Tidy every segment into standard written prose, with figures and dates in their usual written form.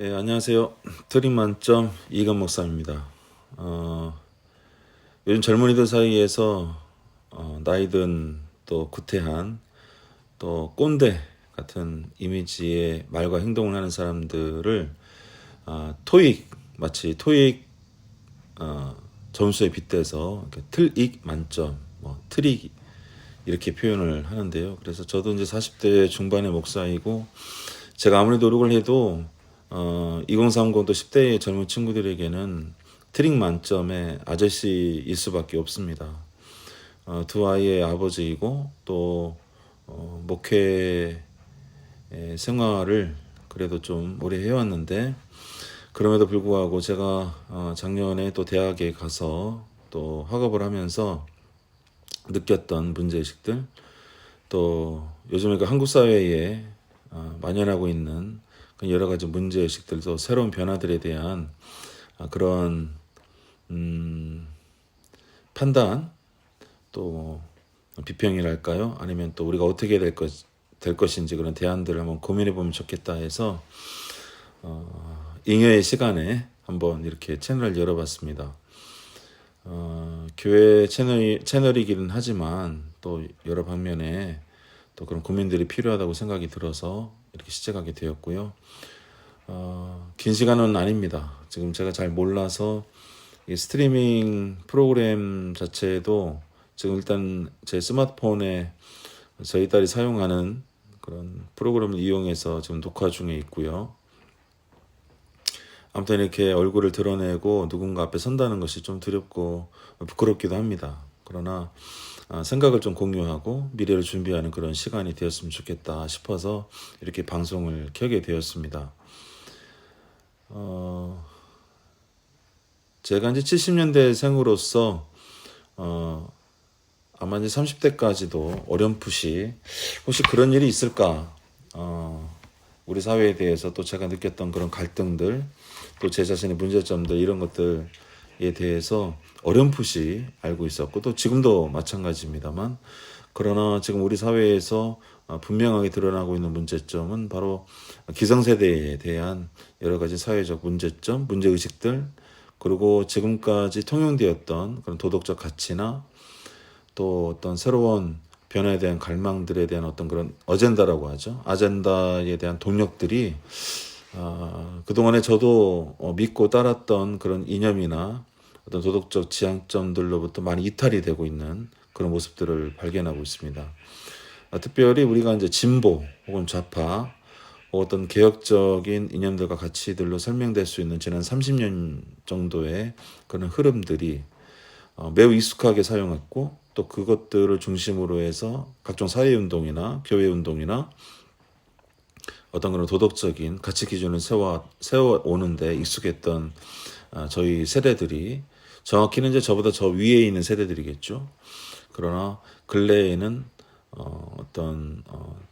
안녕하세요. 트릭 만점 이건 목사입니다. 요즘 젊은이들 사이에서 나이든 또 구태한 또 꼰대 같은 이미지의 말과 행동을 하는 사람들을 토익 마치 토익 점수에 빗대서 틀익 만점, 트릭 이렇게 표현을 하는데요. 그래서 저도 이제 40대 중반의 목사이고 제가 아무리 노력을 해도 2030도 10대의 젊은 친구들에게는 트릭 만점의 아저씨일 수밖에 없습니다. 두 아이의 아버지이고 또 목회 생활을 그래도 좀 오래 해왔는데 그럼에도 불구하고 제가 작년에 또 대학에 가서 또 학업을 하면서 느꼈던 문제의식들, 또 요즘에 그 한국 사회에 만연하고 있는 여러 가지 문제의식들도 새로운 변화들에 대한 그런 판단, 또 비평이랄까요? 아니면 또 우리가 어떻게 될 것인지 그런 대안들을 한번 고민해 보면 좋겠다 해서 잉여의 시간에 한번 이렇게 채널을 열어봤습니다. 교회 채널이기는 하지만 또 여러 방면에 또 그런 고민들이 필요하다고 생각이 들어서 이렇게 시작하게 되었고요. 긴 시간은 아닙니다. 지금 제가 잘 몰라서 이 스트리밍 프로그램 자체도 지금 일단 제 스마트폰에 저희 딸이 사용하는 그런 프로그램을 이용해서 지금 녹화 중에 있고요. 아무튼 이렇게 얼굴을 드러내고 누군가 앞에 선다는 것이 좀 두렵고 부끄럽기도 합니다. 그러나 생각을 좀 공유하고 미래를 준비하는 그런 시간이 되었으면 좋겠다 싶어서 이렇게 방송을 켜게 되었습니다. 제가 이제 70년대 생으로서 아마 이제 30대까지도 어렴풋이 혹시 그런 일이 있을까? 우리 사회에 대해서 또 제가 느꼈던 그런 갈등들, 또 제 자신의 문제점들 이런 것들에 대해서 어렴풋이 알고 있었고 또 지금도 마찬가지입니다만, 그러나 지금 우리 사회에서 분명하게 드러나고 있는 문제점은 바로 기성세대에 대한 여러 가지 사회적 문제점, 문제의식들, 그리고 지금까지 통용되었던 그런 도덕적 가치나 또 어떤 새로운 변화에 대한 갈망들에 대한 어떤 그런 어젠다라고 하죠. 아젠다에 대한 동력들이 그동안에 저도 믿고 따랐던 그런 이념이나 어떤 도덕적 지향점들로부터 많이 이탈이 되고 있는 그런 모습들을 발견하고 있습니다. 특별히 우리가 이제 진보 혹은 좌파 어떤 개혁적인 이념들과 가치들로 설명될 수 있는 지난 30년 정도의 그런 흐름들이 매우 익숙하게 사용했고 또 그것들을 중심으로 해서 각종 사회운동이나 교회운동이나 어떤 그런 도덕적인 가치 기준을 세워오는데 익숙했던 저희 세대들이, 정확히는 이제 저보다 저 위에 있는 세대들이겠죠. 그러나 근래에는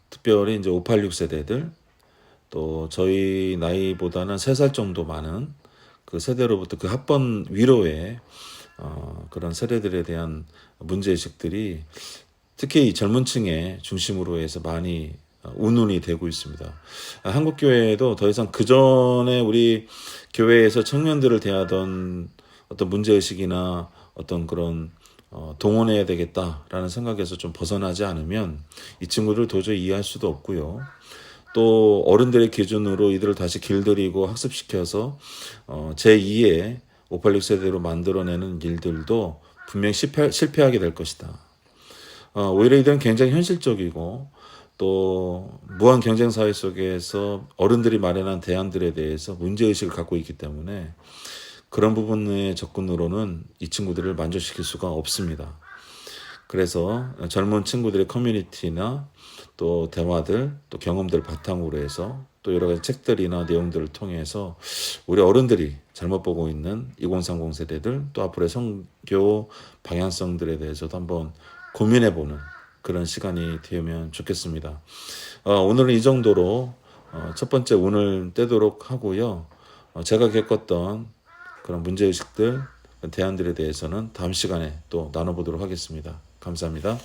특별히 이제 586 세대들, 또 저희 나이보다는 3살 정도 많은 그 세대로부터 그 학번 위로의 그런 세대들에 대한 문제의식들이 특히 이 젊은 층의 중심으로 해서 많이 운운이 되고 있습니다. 한국교회도 더 이상 그전에 우리 교회에서 청년들을 대하던 어떤 문제의식이나 어떤 그런 동원해야 되겠다라는 생각에서 좀 벗어나지 않으면 이 친구들을 도저히 이해할 수도 없고요. 또 어른들의 기준으로 이들을 다시 길들이고 학습시켜서 제2의 586 세대로 만들어내는 일들도 분명히 실패하게 될 것이다. 오히려 이들은 굉장히 현실적이고 또 무한 경쟁 사회 속에서 어른들이 마련한 대안들에 대해서 문제의식을 갖고 있기 때문에 그런 부분의 접근으로는 이 친구들을 만족시킬 수가 없습니다. 그래서 젊은 친구들의 커뮤니티나 또 대화들, 또 경험들 바탕으로 해서 또 여러 가지 책들이나 내용들을 통해서 우리 어른들이 잘못 보고 있는 2030 세대들, 또 앞으로의 선교 방향성들에 대해서도 한번 고민해보는 그런 시간이 되면 좋겠습니다. 오늘은 이 정도로 첫 번째 운을 떼도록 하고요. 제가 겪었던 그런 문제의식들, 대안들에 대해서는 다음 시간에 또 나눠보도록 하겠습니다. 감사합니다.